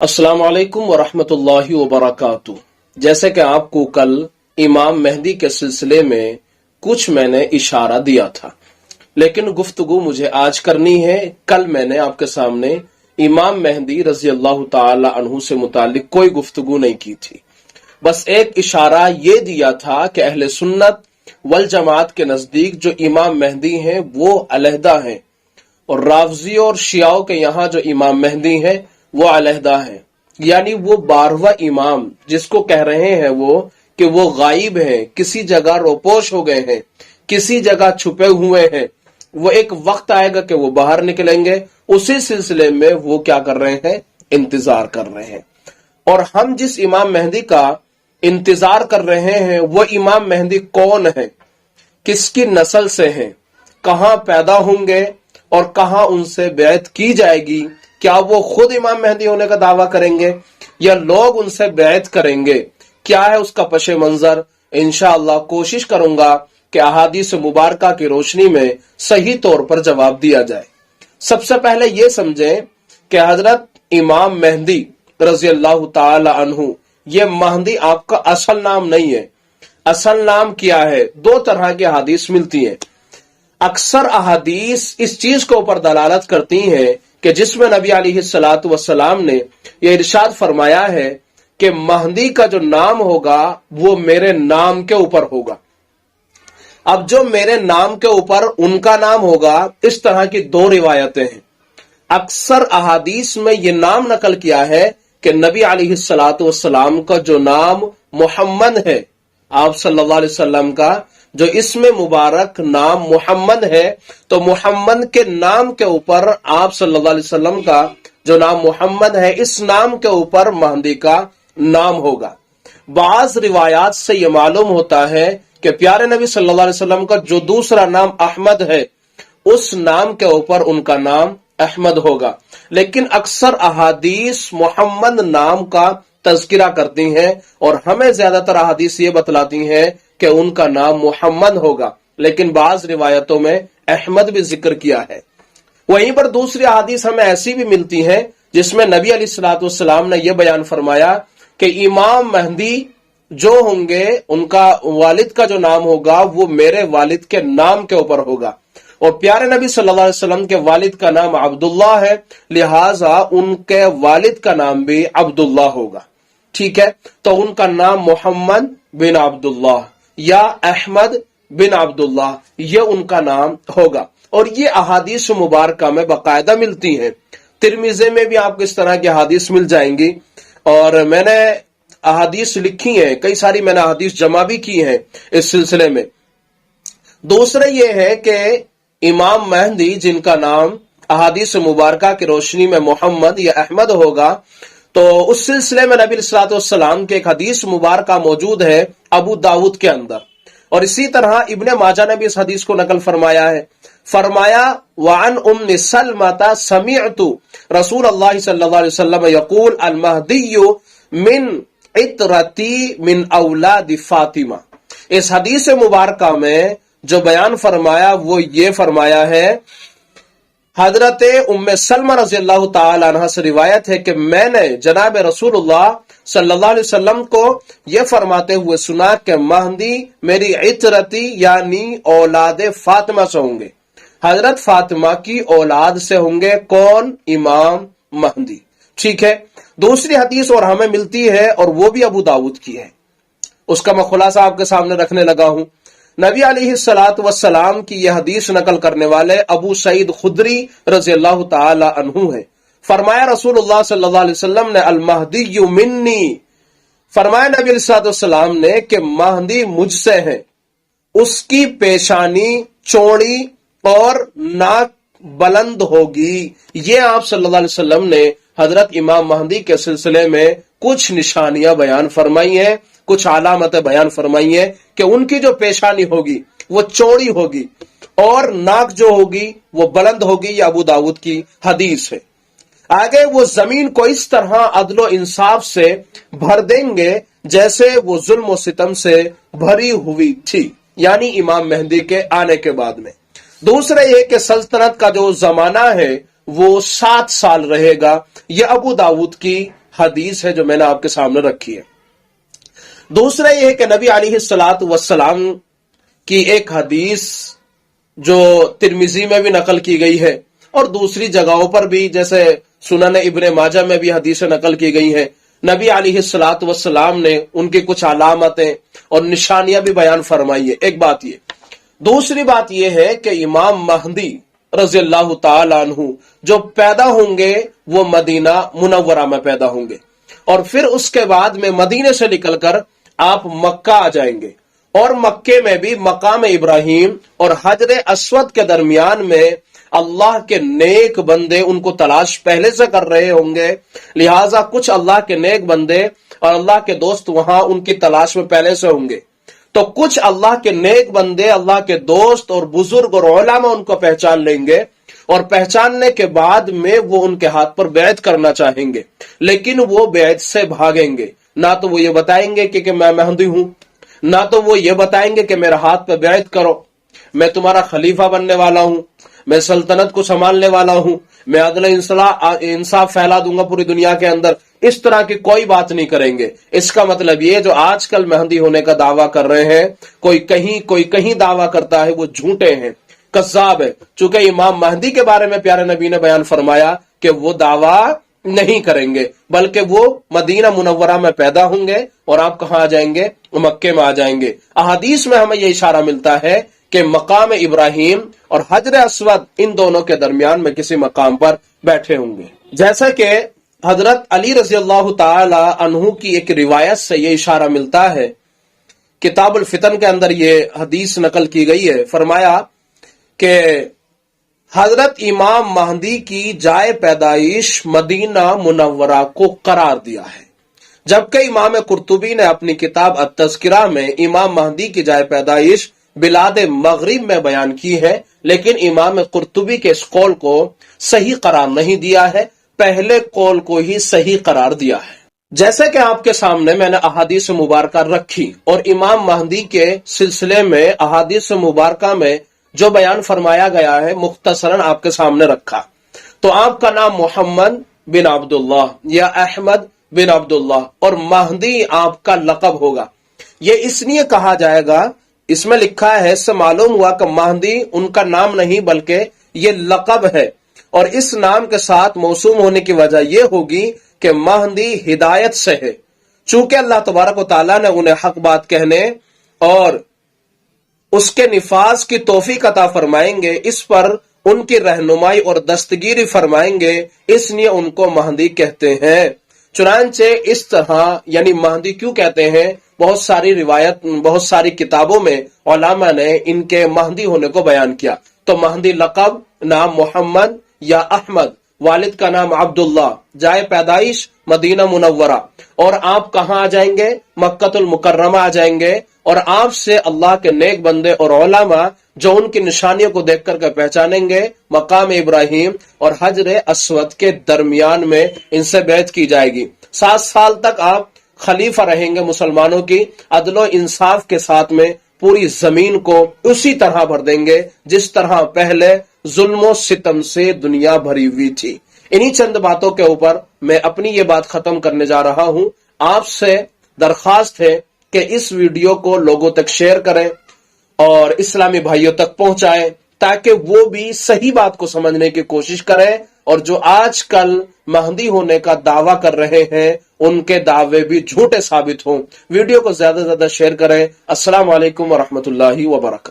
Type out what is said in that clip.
अस्सलाम वालेकुम वरहमतुल्लाहि वबरकातुह। जैसे कि आपको कल इमाम मेहदी के सिलसिले में कुछ मैंने इशारा दिया था, लेकिन गुफ्तगू मुझे आज करनी है। कल मैंने आपके सामने इमाम मेहदी रजी अल्लाह ताला अन्हु से मुतालिक कोई गुफ्तगू नहीं की थी। बस एक इशारा ये दिया था कि अहले सुन्नत वल जमात के नजदीक जो इमाम मेहदी हैं वो अलहदा हैं, और रावजी और शियाओं के यहाँ जो इमाम मेहदी हैं वो अलहदा है। यानी वो 12वां इमाम जिसको कह रहे हैं वो कि वो गायब हैं, किसी जगह रोपोश हो गए हैं, किसी जगह छुपे हुए हैं। वो एक वक्त आएगा कि वो बाहर निकलेंगे, उसी सिलसिले में वो क्या कर रहे हैं, इंतजार कर रहे हैं। और हम जिस इमाम मेहदी का इंतजार कर रहे हैं वो इमाम मेहदी कौन है, किसकी नस्ल से हैं, कहां पैदा होंगे और कहां उनसे बैत की जाएगी। क्या वो खुद इमाम मेहदी होने का दावा करेंगे या लोग उनसे बैत करेंगे, क्या है उसका पशे मंजर, इंशाअल्लाह कोशिश करूंगा कि अहादीस मुबारका की रोशनी में सही तौर पर जवाब दिया जाए। सबसे पहले यह समझें कि हजरत इमाम मेहदी रजी अल्लाह ताला अन्हु, ये महदी आपका असल नाम नहीं है। असल नाम क्या है? दो तरह की अहादीस मिलती है। अक्सर अहादीस इस चीज के ऊपर दलालत करती हैं कि जिसमें नबी अलैहिस्सलातु वस्सलाम ने यह इरशाद फरमाया है कि महदी का जो नाम होगा वो मेरे नाम के ऊपर होगा। अब जो मेरे नाम के ऊपर उनका नाम होगा, इस तरह की दो रिवायतें हैं। अक्सर अहादीस में यह नाम नकल किया है कि नबी अलैहिस्सलातु वस्सलाम का जो नाम मुहम्मद है, आप सल्लल्लाहु अलैहि वसल्लम का जो इसमें मुबारक नाम मुहम्मद है, तो मुहम्मद के नाम के ऊपर आप सल्लल्लाहु अलैहि वसल्लम का जो नाम मुहम्मद है, इस नाम के ऊपर महदी का नाम होगा। बाज रिवायात से यह मालूम होता है कि प्यारे नबी सल्लल्लाहु अलैहि वसल्लम का जो दूसरा नाम अहमद है, उस नाम के ऊपर उनका नाम अहमद होगा। लेकिन अक्सर अहादीस मुहम्मद नाम का तज़किरा करती हैं और हमें ज्यादातर अहादीस ये बतलाती हैं कि उनका नाम मुहम्मद होगा, लेकिन बाज रिवायतों में अहमद भी जिक्र किया है। वहीं पर दूसरी अहादीस हमें ऐसी भी मिलती हैं जिसमें नबी अलैहिस्सलातु वस्सलाम ने यह बयान फरमाया कि इमाम मेहदी जो होंगे उनका वालिद का जो नाम होगा वो मेरे वालिद के नाम के ऊपर होगा। और प्यारे नबी सल्लल्लाहु अलैहि वसल्लम के वालिद का नाम अब्दुल्लाह है, लिहाजा उनके वालिद का नाम भी अब्दुल्लाह होगा। ठीक है, तो उनका नाम मोहम्मद बिन अब्दुल्लाह या अहमद बिन अब्दुल्लाह, यह उनका नाम होगा। और ये अहादीस मुबारका में बाकायदा मिलती हैं। तिरमिज़ी में भी आपको इस तरह की अहादीस मिल जाएंगी, और मैंने अहादीस लिखी हैं, कई सारी मैंने अहादीस जमा भी की हैं इस सिलसिले में। दूसरा ये है कि इमाम मेहदी जिनका नाम अहादीस मुबारका की रोशनी में मोहम्मद या अहमद होगा, तो उस सिलसिले में नबी सल्लल्लाहु अलैहि वसल्लम के एक हदीस मुबारका मौजूद है अबू दाऊद के अंदर, और इसी तरह इब्ने माजा ने भी इस हदीस को नकल फरमाया है। फरमाया वान उम्मे सलमता समिअतु रसूल अल्लाह सल्लल्लाहु अलैहि वसल्लम यकूल अल महदिय्यु मिन इतरती मिन औलाद फातिमा। इस हदीस मुबारका में जो बयान फरमाया वो ये फरमाया है, हजरत उम्मे सलमा रज़ी अल्लाह ताला अन्हा से रिवायत है कि मैंने जनाब रसूलुल्लाह सल्लल्लाहु अलैहि वसल्लम को यह फरमाते हुए सुना कि महदी मेरी इतरती यानी औलाद फातिमा से होंगे, हजरत फातिमा की औलाद से होंगे। कौन? इमाम महदी। ठीक है, दूसरी हदीस और हमें मिलती है और वो भी अबू दाऊद की है, उसका मैं खुलासा आपके सामने रखने लगा हूं। नबी अलैहिस्सलातु वस्सलाम की यह हदीस नकल करने वाले अबू सईद खुदरी रज़ी अल्लाह ताला अन्हु है। फरमाया रसूलुल्लाह सल्लल्लाहु अलैहि वसल्लम ने अल महदिय्यु मिन्नी, फरमाया नबी अलैहिस्सलातु वस्सलाम ने कि महदी मुझसे है, उसकी पेशानी चौड़ी और नाक बुलंद होगी। ये आप सल्लल्लाहु अलैहि वसल्लम ने हजरत इमाम महदी के सिलसिले में कुछ निशानियां बयान फरमाई हैं, कुछ अलामतें बयान फरमाई हैं कि उनकी जो पेशानी होगी वो चौड़ी होगी और नाक जो होगी वो बुलंद होगी। ये अबू दाऊद की हदीस है। आगे वो जमीन को इस तरह अदलो इंसाफ से भर देंगे जैसे वो जुल्म और सितम से भरी हुई थी, यानी इमाम मेहदी के आने के बाद में। दूसरा ये कि सल्तनत का जो जमाना है वो 7 साल रहेगा। यह अबू दाऊद की حدیث ہے جو میں نے آپ کے سامنے رکھی ہے۔ دوسرا یہ ہے کہ نبی علیہ الصلوۃ والسلام کی ایک حدیث جو ترمذی میں بھی نقل کی گئی ہے اور دوسری جگہوں پر بھی جیسے سنن ابن ماجہ میں بھی حدیثیں نقل کی گئی ہیں، نبی علیہ الصلوۃ والسلام نے ان کی کچھ علامتیں اور نشانیاں بھی بیان فرمائی ہے۔ ایک بات یہ، دوسری بات یہ ہے کہ امام مہدی رضی اللہ تعالی عنہ جو پیدا ہوں گے وہ مدینہ منورہ میں پیدا ہوں گے، اور پھر اس کے بعد میں مدینے سے نکل کر آپ مکہ آ جائیں گے، اور مکے میں بھی مقام ابراہیم اور حجر اسود کے درمیان میں اللہ کے نیک بندے ان کو تلاش پہلے سے کر رہے ہوں گے، لہٰذا کچھ اللہ کے نیک بندے اور اللہ کے دوست وہاں ان کی تلاش میں پہلے سے ہوں گے، تو کچھ اللہ کے نیک بندے، اللہ کے دوست اور بزرگ اور علماء ان کو پہچان لیں گے، اور پہچاننے کے بعد میں وہ ان کے ہاتھ پر بیعت کرنا چاہیں گے، لیکن وہ بیعت سے بھاگیں گے۔ نہ تو وہ یہ بتائیں گے کہ میں مہدی ہوں، نہ تو وہ یہ بتائیں گے کہ میرے ہاتھ پہ بیعت کرو، میں تمہارا خلیفہ بننے والا ہوں، میں سلطنت کو سنبھالنے والا ہوں، میں عدل انصاف پھیلا دوں گا پوری دنیا کے اندر، اس طرح کی کوئی بات نہیں کریں گے۔ اس کا مطلب یہ جو آج کل مہدی ہونے کا دعویٰ کر رہے ہیں، کوئی کہیں دعویٰ کرتا ہے، وہ جھوٹے ہیں، کذاب ہے، چونکہ امام مہدی کے بارے میں پیارے نبی نے بیان فرمایا کہ وہ دعویٰ نہیں کریں گے، بلکہ وہ مدینہ منورہ میں پیدا ہوں گے، اور آپ کہاں آ جائیں گے؟ مکے میں آ جائیں گے۔ احادیث میں ہمیں یہ اشارہ ملتا ہے کہ مقام ابراہیم اور حجر اسود ان دونوں کے درمیان میں کسی مقام پر بیٹھے ہوں گے، جیسا کہ حضرت علی رضی اللہ تعالی عنہ کی ایک روایت سے یہ اشارہ ملتا ہے۔ کتاب الفتن کے اندر یہ حدیث نقل کی گئی ہے، فرمایا کہ حضرت امام مہدی کی جائے پیدائش مدینہ منورہ کو قرار دیا ہے، جبکہ امام قرطبی نے اپنی کتاب التذکرہ میں امام مہدی کی جائے پیدائش بلاد مغرب میں بیان کی ہے، لیکن امام قرطبی کے اس قول کو صحیح قرار نہیں دیا ہے، پہلے قول کو ہی صحیح قرار دیا ہے۔ جیسے کہ آپ کے سامنے میں نے احادیث مبارکہ رکھی، اور امام مہدی کے سلسلے میں احادیث مبارکہ میں جو بیان فرمایا گیا ہے مختصراً آپ کے سامنے رکھا، تو آپ کا نام محمد بن عبداللہ یا احمد بن عبداللہ، اور مہدی آپ کا لقب ہوگا۔ یہ اس لیے کہا جائے گا، اس میں لکھا ہے، اس سے معلوم ہوا کہ مہدی ان کا نام نہیں بلکہ یہ لقب ہے، اور اس نام کے ساتھ موسوم ہونے کی وجہ یہ ہوگی کہ مہدی ہدایت سے ہے، چونکہ اللہ تبارک و تعالیٰ نے انہیں حق بات کہنے اور اس کے نفاذ کی توفیق عطا فرمائیں گے، اس پر ان کی رہنمائی اور دستگیری فرمائیں گے، اس لیے ان کو مہدی کہتے ہیں۔ چنانچہ اس طرح یعنی مہدی کیوں کہتے ہیں، بہت ساری کتابوں میں علماء نے ان کے مہدی ہونے کو بیان کیا۔ تو مہدی لقب، نام محمد یا احمد، والد کا نام عبداللہ، جائے پیدائش مدینہ منورہ، اور آپ کہاں آ جائیں گے؟ مکہ المکرمہ آ جائیں گے، اور آپ سے اللہ کے نیک بندے اور علماء جو ان کی نشانیوں کو دیکھ کر پہچانیں گے، مقام ابراہیم اور حجر اسود کے درمیان میں ان سے بیعت کی جائے گی۔ 7 سال تک آپ خلیفہ رہیں گے مسلمانوں کی، عدل و انصاف کے ساتھ میں پوری زمین کو اسی طرح بھر دیں گے جس طرح پہلے ظلم و ستم سے دنیا بھری ہوئی تھی۔ انہی چند باتوں کے اوپر میں اپنی یہ بات ختم کرنے جا رہا ہوں۔ آپ سے درخواست ہے کہ اس ویڈیو کو لوگوں تک شیئر کریں اور اسلامی بھائیوں تک پہنچائیں، تاکہ وہ بھی صحیح بات کو سمجھنے کی کوشش کریں، اور جو آج کل مہدی ہونے کا دعویٰ کر رہے ہیں ان کے دعوے بھی جھوٹے ثابت ہوں۔ ویڈیو کو زیادہ سے زیادہ شیئر کریں۔ السلام علیکم ورحمۃ اللہ وبرکاتہ۔